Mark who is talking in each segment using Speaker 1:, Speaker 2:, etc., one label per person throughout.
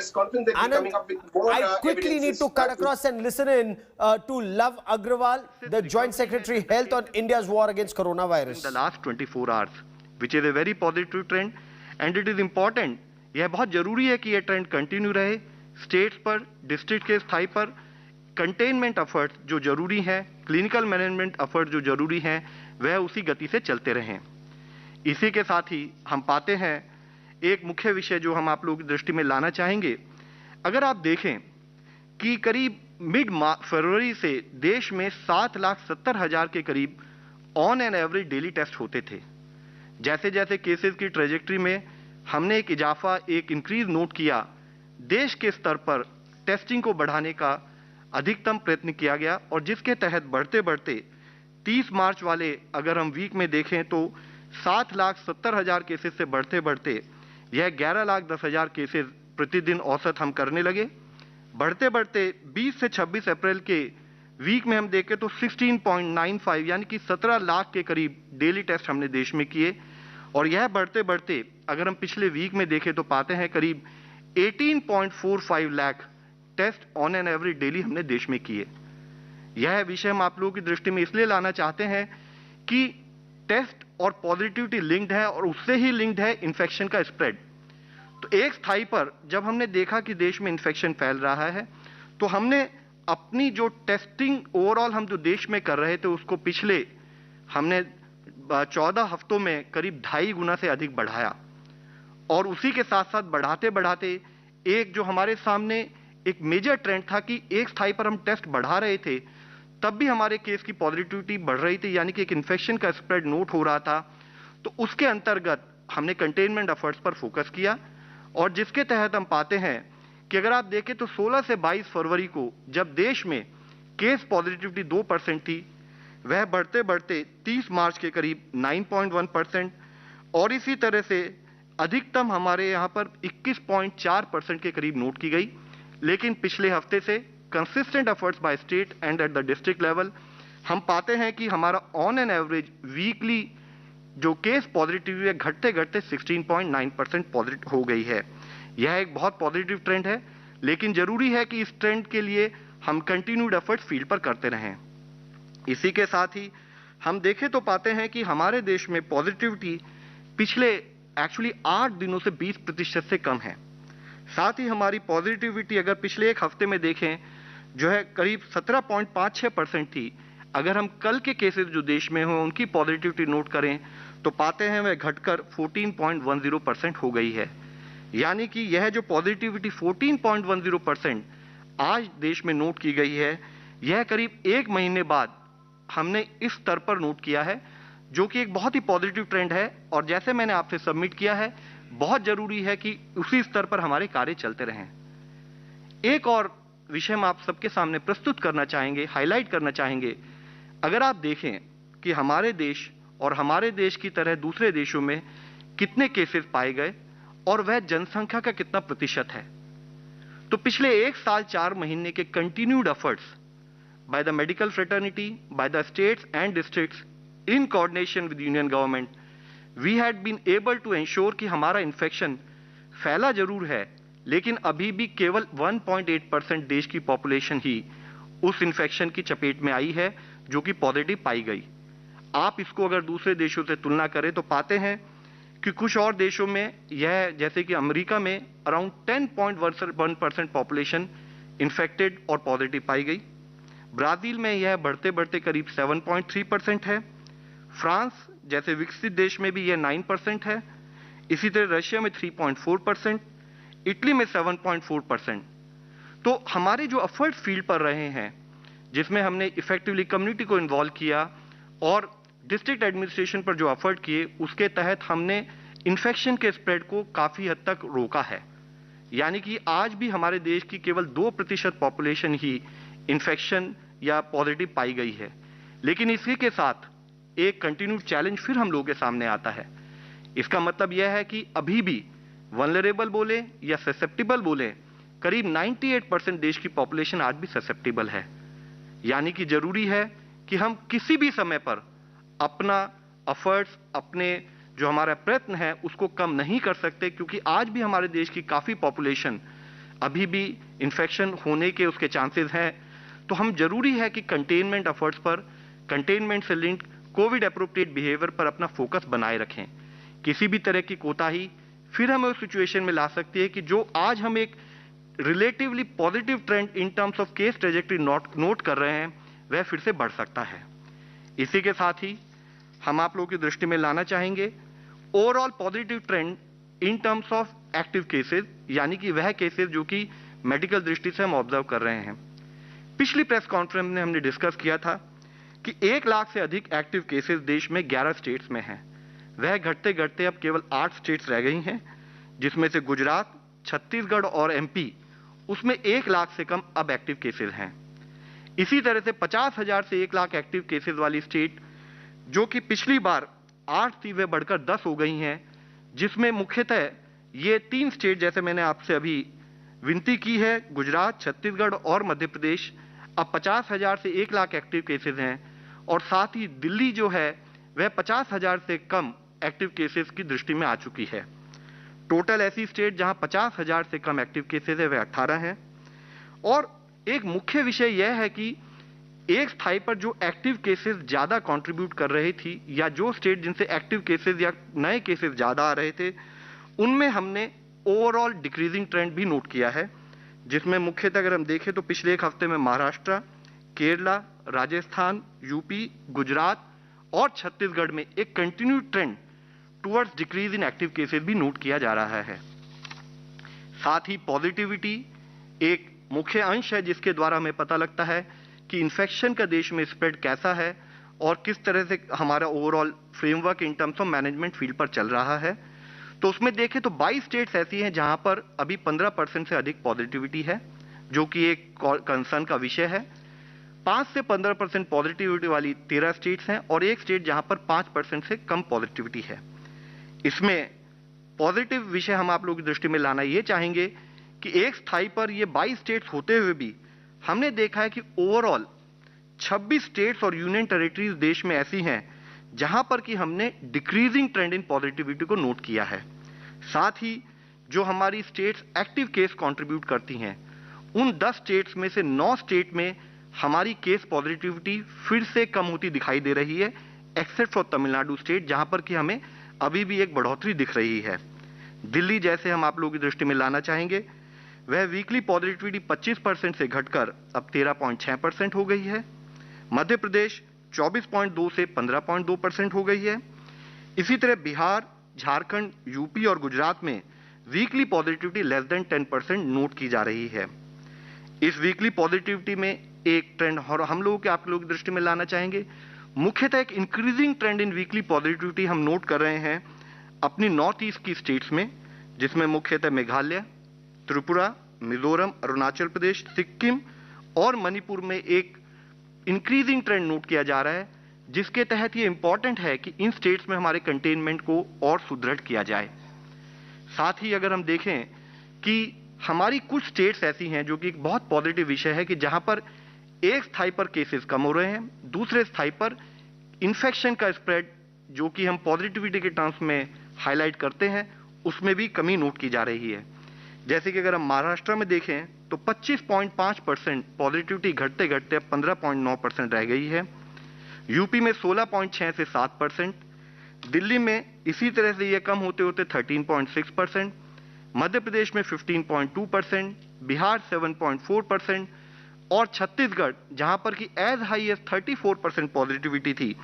Speaker 1: press conference, they'll be coming up with more
Speaker 2: I quickly need to cut across and listen in to Love Agrawal, the Joint Secretary Health on India's war against coronavirus.
Speaker 3: In the last 24 hours, which is a very positive trend, and it is important. यह बहुत जरूरी है कि यह trend continue रहे. States पर, district के स्थाई पर कंटेनमेंट एफर्ट्स जो जरूरी हैं, क्लिनिकल मैनेजमेंट एफर्ट जो जरूरी हैं, वह उसी गति से चलते रहें. इसी के साथ ही हम पाते हैं एक मुख्य विषय जो हम आप लोगों की दृष्टि में लाना चाहेंगे. अगर आप देखें कि करीब मिड फरवरी से देश में 7,70,000 के करीब on an average daily test होते थे. जैसे जैसे केसेस की ट्रेजेक्ट्री में हमने एक इजाफा, एक इंक्रीज नोट किया, देश के स्तर पर टेस्टिंग को बढ़ाने का अधिकतम प्रयत्न किया गया और जिसके तहत बढ़ते बढ़ते 30 मार्च वाले अगर हम वीक में देखें तो 7,70,000 केसेस से बढ़ते बढ़ते यह 11,10,000 केसेस प्रतिदिन औसत हम करने लगे. बढ़ते बढ़ते 20 से 26 अप्रैल के वीक में हम देखें तो 16.95 यानी कि 17 लाख के करीब डेली टेस्ट हमने देश में किए. और यह बढ़ते बढ़ते अगर हम पिछले वीक में देखें तो पाते हैं करीब 18.45 lakh test on an average daily हमने देश में किए. यह विषय हम आप लोगों की दृष्टि में इसलिए लाना चाहते हैं कि टेस्ट और पॉजिटिविटी लिंक्ड है और उससे ही लिंक्ड है इन्फेक्शन का स्प्रेड. तो एक स्थाई पर जब हमने देखा कि देश में इन्फेक्शन फैल रहा है तो हमने अपनी जो टेस्टिंग ओवरऑल हम जो देश में कर रहे थे उसको पिछले हमने 14 हफ्तों में करीब 2.5 गुना से अधिक बढ़ाया. और उसी के साथ साथ बढ़ाते बढ़ाते एक जो हमारे सामने एक मेजर ट्रेंड था कि एक स्थाई पर हम टेस्ट बढ़ा रहे थे तब भी हमारे केस की पॉजिटिविटी बढ़ रही थी, यानी कि एक इन्फेक्शन का स्प्रेड नोट हो रहा था. तो उसके अंतर्गत हमने कंटेनमेंट एफर्ट्स पर फोकस किया और जिसके तहत हम पाते हैं कि अगर आप देखें तो 16 से 22 फरवरी को जब देश में केस पॉजिटिविटी 2% थी, वह बढ़ते बढ़ते 30 मार्च के करीब 9.1% और इसी तरह से अधिकतम हमारे यहाँ पर 21.4% के करीब नोट की गई. लेकिन पिछले हफ्ते से consistent efforts by state and at the district level हम पाते हैं कि हमारा ऑन एन एवरेज वीकली जो केस पॉजिटिव है घटते घटते 16.9% पॉजिटिव हो गई है. यह एक बहुत पॉजिटिव ट्रेंड है, लेकिन जरूरी है कि इस ट्रेंड के लिए हम कंटिन्यूड एफर्ट्स फील्ड पर करते रहें. इसी के साथ ही हम देखें तो पाते हैं कि हमारे देश में पॉजिटिविटी पिछले एक्चुअली 8 दिनों से 20% से कम है. साथ ही हमारी पॉजिटिविटी अगर पिछले एक हफ्ते में देखें जो है करीब 17.56% थी. अगर हम कल के केसेस जो देश में हो उनकी पॉजिटिविटी नोट करें तो पाते हैं वह घटकर 14.10% हो गई है. यानी कि यह जो पॉजिटिविटी 14.10% आज देश में नोट की गई है, यह करीब एक महीने बाद हमने इस स्तर पर नोट किया है, जो कि एक बहुत ही पॉजिटिव ट्रेंड है. और जैसे मैंने आपसे सबमिट किया है, बहुत जरूरी है कि उसी स्तर पर हमारे कार्य चलते रहें. एक और विषय हम आप सबके सामने प्रस्तुत करना चाहेंगे, हाईलाइट करना चाहेंगे. अगर आप देखें कि हमारे देश और हमारे देश की तरह दूसरे देशों में कितने केसेस पाए गए और वह जनसंख्या का कितना प्रतिशत है, तो पिछले 1 साल 4 महीने के continued efforts by the medical fraternity, by the states and districts in coordination with union government, we had been able to ensure कि हमारा इन्फेक्शन फैला जरूर है, लेकिन अभी भी केवल 1.8% देश की पॉपुलेशन ही उस इन्फेक्शन की चपेट में आई है जो कि पॉजिटिव पाई गई. आप इसको अगर दूसरे देशों से तुलना करें तो पाते हैं कि कुछ और देशों में यह, जैसे कि अमेरिका में अराउंड 10.1% पॉपुलेशन इन्फेक्टेड और पॉजिटिव पाई गई. ब्राजील में यह बढ़ते बढ़ते करीब 7.3% है. फ्रांस जैसे विकसित देश में भी यह 9% है. इसी तरह रशिया में 3.4%, इटली में 7.4%. तो हमारे जो एफर्ट फील्ड पर रहे हैं, जिसमें हमने इफेक्टिवली कम्युनिटी को इन्वॉल्व किया और डिस्ट्रिक्ट एडमिनिस्ट्रेशन पर जो एफर्ट किए, उसके तहत हमने इन्फेक्शन के स्प्रेड को काफी हद तक रोका है. यानी कि आज भी हमारे देश की केवल 2% पॉपुलेशन ही इन्फेक्शन या पॉजिटिव पाई गई है. लेकिन इसी के साथ एक कंटिन्यूड चैलेंज फिर हम लोगों के सामने आता है. इसका मतलब यह है कि अभी भी वल्नरेबल बोले या ससेप्टिबल बोले, करीब 98% देश की पॉपुलेशन आज भी ससेप्टिबल है. यानी कि जरूरी है कि हम किसी भी समय पर अपना एफर्ट्स, अपने जो हमारा प्रयत्न है उसको कम नहीं कर सकते, क्योंकि आज भी हमारे देश की काफी पॉपुलेशन अभी भी इन्फेक्शन होने के उसके चांसेस हैं, तो हम जरूरी है कि कंटेनमेंट एफर्ट्स पर, कंटेनमेंट से लिंक कोविड एप्रोप्रिएट बिहेवियर पर अपना फोकस बनाए रखें। किसी भी तरह की कोताही फिर हमें उस सिचुएशन में ला सकती है कि जो आज हम एक relatively positive trend in terms of case trajectory note कर रहे हैं, वह फिर से बढ़ सकता है। इसी के साथ ही हम आप लोगों की दृष्टि में लाना चाहेंगे overall positive trend in terms of active cases, यानी कि वह केसेस जो कि मेडिकल दृष्टि से हम ऑब्जर्व कर रहे हैं। पिछली प्रेस कॉन्फ्रेंस में हमने डिस्कस किया था कि 1 लाख से अधिक एक्टिव केसेस देश में 11 स्टेट्स में हैं। वह घटते घटते अब केवल 8 स्टेट्स रह गई हैं, जिसमें से गुजरात, छत्तीसगढ़ और एमपी, उसमें 1 लाख से कम अब एक्टिव केसेस हैं। इसी तरह से 50,000 से 1 लाख एक्टिव केसेस वाली स्टेट जो कि पिछली बार 8 थी, वे बढ़कर 10 हो गई हैं, जिसमें मुख्यतः ये 3 स्टेट जैसे मैंने आपसे अभी विनती की है, गुजरात, छत्तीसगढ़ और मध्य प्रदेश, अब 50,000 से 1 लाख एक्टिव केसेस हैं, और साथ ही दिल्ली जो है वह 50,000 से कम एक्टिव केसेस की दृष्टि में आ चुकी है। टोटल ऐसी स्टेट जहां 50,000 से कम एक्टिव केसेस है वह 18 हैं। और एक मुख्य विषय यह है कि एक स्थाई पर जो एक्टिव केसेस ज्यादा कंट्रीब्यूट कर रही थी, या जो स्टेट जिनसे एक्टिव केसेस या नए केसेस ज्यादा आ रहे थे, उनमें हमने ओवरऑल डिक्रीजिंग ट्रेंड भी नोट किया है, जिसमें मुख्यतः अगर हम देखें तो पिछले एक हफ्ते में महाराष्ट्र, केरला, राजस्थान, यूपी, गुजरात और छत्तीसगढ़ में एक continued trend towards decrease in active cases भी नोट किया जा रहा है। साथ ही पॉजिटिविटी एक मुख्य अंश है जिसके द्वारा हमें पता लगता है कि इन्फेक्शन का देश में स्प्रेड कैसा है और किस तरह से हमारा overall framework in terms of management field पर चल रहा है। तो उसमें देखें तो 22 स्टेट्स ऐसी हैं जहां पर अभी 15% से अधिक पॉजिटिविटी है, जो कि एक कंसर्न का विषय है। 5 से 15% पॉजिटिविटी वाली 13 स्टेट्स हैं और एक स्टेट जहां पर 5% से कम पॉजिटिविटी है। इसमें पॉजिटिव विषय हम आप लोगों की दृष्टि में लाना ये चाहेंगे कि एक स्थाई पर ये 22 स्टेट्स होते हुए भी हमने देखा है कि ओवरऑल 26 स्टेट्स और यूनियन टेरिटरीज देश में ऐसी हैं जहां पर कि हमने डिक्रीजिंग ट्रेंड इन पॉजिटिविटी को नोट किया है। साथ ही जो हमारी स्टेट्स एक्टिव केस कंट्रीब्यूट करती हैं, उन 10 स्टेट्स में से 9 स्टेट में हमारी केस पॉजिटिविटी फिर से कम होती दिखाई दे रही है, एक्सेप्ट फॉर तमिलनाडु स्टेट, जहां पर कि हमें अभी भी एक बढ़ोतरी दिख रही है। दिल्ली जैसे हम आप लोगों की दृष्टि में लाना चाहेंगे, वह वीकली पॉजिटिविटी 25% से घटकर अब 13.6% हो गई है। मध्य प्रदेश 24.2 से 15.2% हो गई है। इसी तरह बिहार, झारखंड, यूपी और गुजरात में weekly positivity less than 10% note की जा रही है। इस वीकली पॉजिटिविटी में एक ट्रेंड और हम लोगों के आप लोगों की दृष्टि में लाना चाहेंगे, मुख्यतः एक इंक्रीजिंग ट्रेंड इन वीकली पॉजिटिविटी हम नोट कर रहे हैं अपनी नॉर्थ ईस्ट की स्टेट्स में, जिसमें मुख्यतः मेघालय, त्रिपुरा, मिजोरम, अरुणाचल प्रदेश, सिक्किम और मणिपुर में एक इंक्रीजिंग ट्रेंड नोट किया जा रहा है, जिसके तहत ये इंपॉर्टेंट है कि इन स्टेट्स में हमारे कंटेनमेंट को और सुदृढ़ किया जाए। साथ ही अगर हम देखें कि हमारी कुछ स्टेट्स ऐसी हैं जो कि एक बहुत पॉजिटिव विषय है कि जहां पर एक स्थाई पर केसेस कम हो रहे हैं, दूसरे स्थाई पर इन्फेक्शन का स्प्रेड जो कि हम पॉजिटिविटी के टर्म्स में हाईलाइट करते हैं, उसमें भी कमी नोट की जा रही है। जैसे कि अगर हम महाराष्ट्र में देखें तो 25.5% पॉजिटिविटी घटते घटते अब 15.9% रह गई है। यूपी में 16.6 से 7%, दिल्ली में इसी तरह से यह कम होते होते 13.6%, मध्य प्रदेश में 15.2%, बिहार 7.4% और छत्तीसगढ़ जहां पर कि एज हाई एज 34% पॉजिटिविटी थी,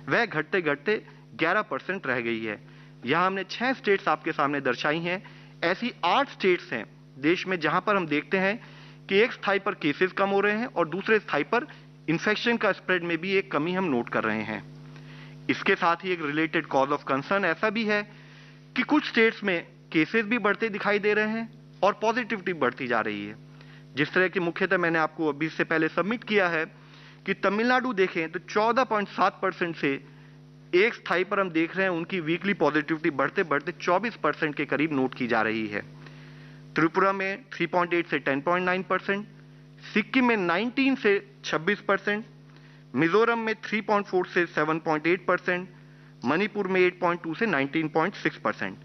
Speaker 3: वह घटते घटते 11% रह गई है। यहां हमने 6 स्टेट्स आपके सामने दर्शाई हैं। ऐसी 8 स्टेट्स हैं देश में जहां पर हम देखते हैं कि एक स्थाई पर केसेस कम हो रहे हैं और दूसरे स्थाई पर इन्फेक्शन का स्प्रेड में भी एक कमी हम नोट कर रहे हैं। इसके साथ ही एक रिलेटेड कॉज ऑफ कंसर्न ऐसा भी है कि कुछ स्टेट्स में केसेस भी बढ़ते दिखाई दे रहे हैं और पॉजिटिविटी बढ़ती जा रही है। जिस तरह की मुख्यतः मैंने आपको अभी से पहले सबमिट किया है कि तमिलनाडु देखें तो 14.7% से एक स्थाई पर हम देख रहे हैं उनकी वीकली पॉजिटिविटी बढ़ते बढ़ते 24% के करीब नोट की जा रही है। त्रिपुरा में 3.8 से 10.9%, सिक्किम में 19 से 26%, मिजोरम में 3.4 से 7.8%, मणिपुर में 8.2 से 19.6%।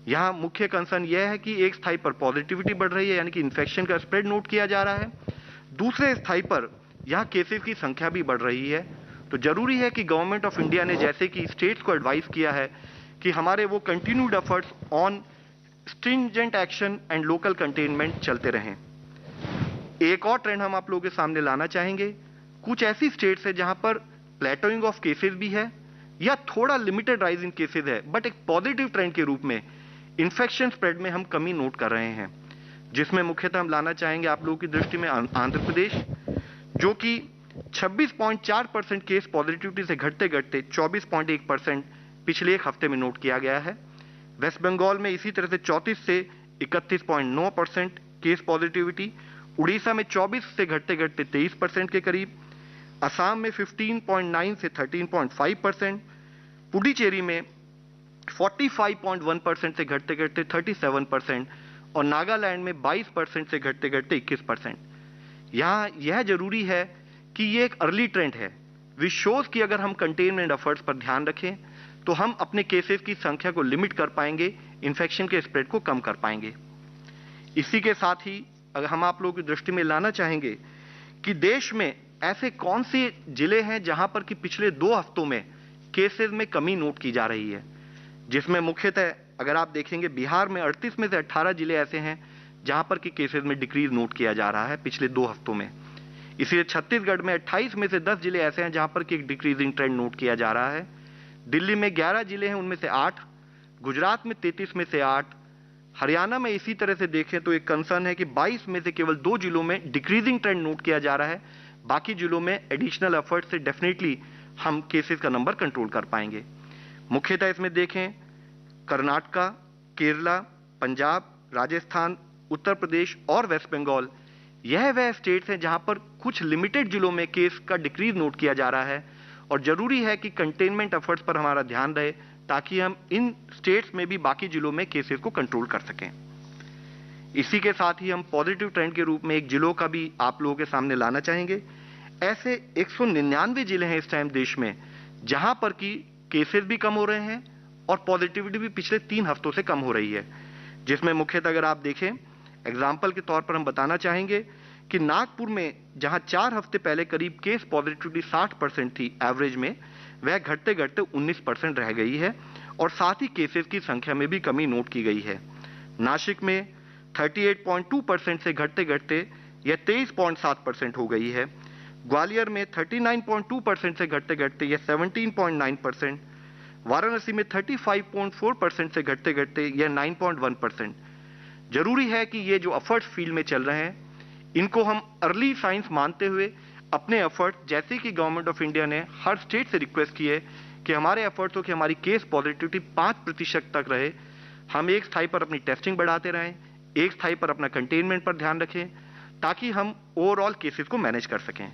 Speaker 3: यहाँ मुख्य कंसर्न यह है कि एक स्थाई पर पॉजिटिविटी बढ़ रही है, यानी कि इन्फेक्शन का स्प्रेड नोट किया जा रहा है। दूसरे स्थाई पर यहाँ केसेस की संख्या भी बढ़ रही है। तो जरूरी है कि गवर्नमेंट ऑफ इंडिया ने जैसे कि स्टेट्स को एडवाइस किया है कि हमारे वो continued efforts on stringent action and local containment चलते रहें। एक और ट्रेंड हम आप लोगों के सामने लाना चाहेंगे। कुछ ऐसी स्टेट्स है जहां पर प्लेटोइंग ऑफ केसेस भी है या थोड़ा लिमिटेड राइज इन केसेस है, बट एक पॉजिटिव ट्रेंड के रूप में इन्फेक्शन स्प्रेड में हम कमी नोट कर रहे हैं, जिसमें मुख्यतः हम लाना चाहेंगे आप लोगों की दृष्टि में आंध्र प्रदेश, जो कि 26.4% केस पॉजिटिविटी से घटते घटते 24.1% पिछले एक हफ्ते में नोट किया गया है। वेस्ट बंगाल में इसी तरह से 34 से 31.9% केस पॉजिटिविटी, उड़ीसा में 24 से घटते घटते 23% के करीब, असम में 15.9 से 13.5%, पुडुचेरी में 45.1% से घटते घटते 37% और नागालैंड में 22% से घटते घटते 21%। यहाँ यह जरूरी है कि ये एक अर्ली ट्रेंड है, विच शोज कि अगर हम कंटेनमेंट एफर्ट्स पर ध्यान रखें तो हम अपने केसेस की संख्या को लिमिट कर पाएंगे, इन्फेक्शन के स्प्रेड को कम कर पाएंगे। इसी के साथ ही अगर हम आप लोगों की दृष्टि में लाना चाहेंगे कि देश में ऐसे कौन से जिले हैं जहां पर कि पिछले 2 हफ्तों में केसेस में कमी नोट की जा रही है, जिसमें मुख्यतः अगर आप देखेंगे बिहार में 38 में से 18 जिले ऐसे हैं जहां पर कि केसेस में डिक्रीज नोट किया जा रहा है पिछले 2 हफ्तों में। इसलिए छत्तीसगढ़ में 28 में से 10 जिले ऐसे हैं जहां पर कि एक डिक्रीजिंग ट्रेंड नोट किया जा रहा है। दिल्ली में 11 जिले हैं, उनमें से 8, गुजरात में 33 में से 8, हरियाणा में इसी तरह से देखें तो एक कंसर्न है कि 22 में से केवल 2 जिलों में डिक्रीजिंग ट्रेंड नोट किया जा रहा है। बाकी जिलों में एडिशनल एफर्ट से डेफिनेटली हम केसेस का नंबर कंट्रोल कर पाएंगे। मुख्यतः इसमें देखें कर्नाटका, केरला, पंजाब, राजस्थान, उत्तर प्रदेश और वेस्ट बंगाल, यह वह स्टेट्स हैं जहां पर कुछ लिमिटेड जिलों में केस का डिक्रीज नोट किया जा रहा है और जरूरी है कि कंटेनमेंट एफर्ट्स पर हमारा ध्यान रहे ताकि हम इन स्टेट्स में भी बाकी जिलों में केसेस को कंट्रोल कर सकें। इसी के साथ ही हम पॉजिटिव ट्रेंड के रूप में एक जिलों का भी आप लोगों के सामने लाना चाहेंगे। ऐसे 199 जिले हैं इस टाइम देश में जहां पर कि केसेस भी कम हो रहे हैं और पॉजिटिविटी भी पिछले 3 हफ्तों से कम हो रही है, जिसमें मुख्यतः अगर आप देखें एग्जाम्पल के तौर पर हम बताना चाहेंगे कि नागपुर में जहां 4 हफ्ते पहले करीब केस पॉजिटिविटी 60% थी एवरेज में, वह घटते घटते 19% रह गई है और साथ ही केसेस की संख्या में भी कमी नोट की गई है। नासिक में 38.2% से घटते घटते यह 23.7% हो गई है। ग्वालियर में 39.2% से घटते घटते यह 17.9%, वाराणसी में 35.4% से घटते घटते यह 9.1%। जरूरी है कि ये जो एफर्ट्स फील्ड में चल रहे हैं इनको हम अर्ली साइंस मानते हुए अपने एफर्ट, जैसे कि गवर्नमेंट ऑफ इंडिया ने हर स्टेट से रिक्वेस्ट की है कि हमारे एफर्ट्स हो कि हमारी केस पॉजिटिविटी 5% तक रहे, हम एक स्थाई पर अपनी टेस्टिंग बढ़ाते रहें, एक स्थाई पर अपना कंटेनमेंट पर ध्यान रखें ताकि हम ओवरऑल केसेस को मैनेज कर सकें।